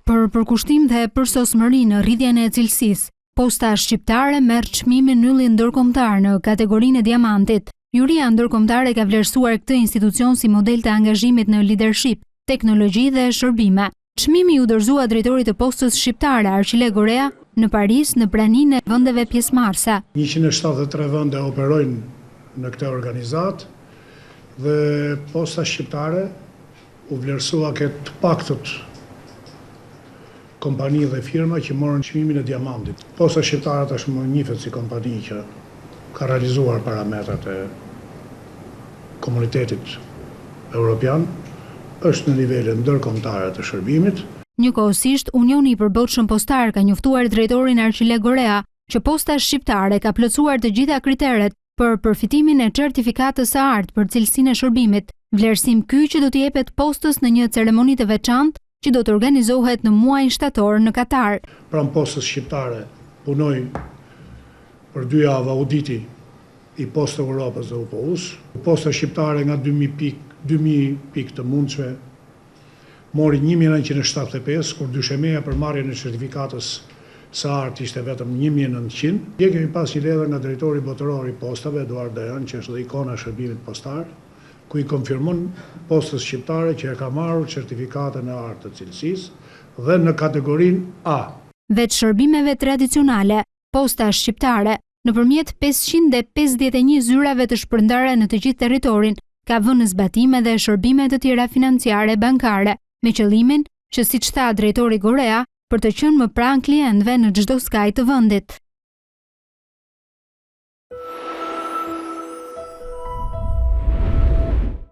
Për përkushtim dhe përsosmëri në rritjen e cilësisë, Posta Shqiptare merr çmimin ylli ndërkombëtar në kategorinë e diamantit. Juria ndërkombëtare ka vlerësuar këtë institucion si model të angazhimit në lidership, teknologji dhe shërbime. Çmimi u dorëzua drejtorit të Postës Shqiptare Arqile Gorea në Paris në praninë e vendeve pjesëmarrëse. 173 vende operojnë në këtë organizat dhe Posta Shqiptare u vlerësua këtë paktët kompani dhe firma që morën çmimin e diamantit. Posta Shqiptare tashmë njihet si kompani që ka realizuar parametrat e komunitetit evropian, është në nivele ndërkombëtare të shërbimit. Njëkohësisht, Unioni i Përbotshëm Postar ka njoftuar drejtorin Arqile Gorea që Posta Shqiptare ka plotësuar të gjitha kriteret për përfitimin e certifikatës së artë për cilësinë e shërbimit. Vlerësim ky që do t'i jepet Postës në një ceremoni të veçantë që do të organizohet në muajin shtator në Katar. Pranë Postës Shqiptare punoi për 2 javë auditi i Postë Europës dhe UPU-s. Posta Shqiptare nga 2000 pikë të mundshme mori 1975, kur dyshemeja për marrjen e certifikatës së artë ishte vetëm 1900. Ne kemi pas një letër nga drejtori botëror i postave, Eduard Dajan, që është dhe ikona e shërbimit postar, ku i konfirmon Postës Shqiptare që e ka marrur certifikatën e artë të cilësisë dhe në kategorinë A. Veç shërbimeve tradicionale, Posta Shqiptare, nëpërmjet 551 zyrave të shpërndarë në të gjithë territorin, ka vënë në zbatim edhe shërbime të tjera financiare bankare, me qëllimin që, siç tha drejtori Gorea, për të qenë më pranë klientëve në çdo skaj të vendit.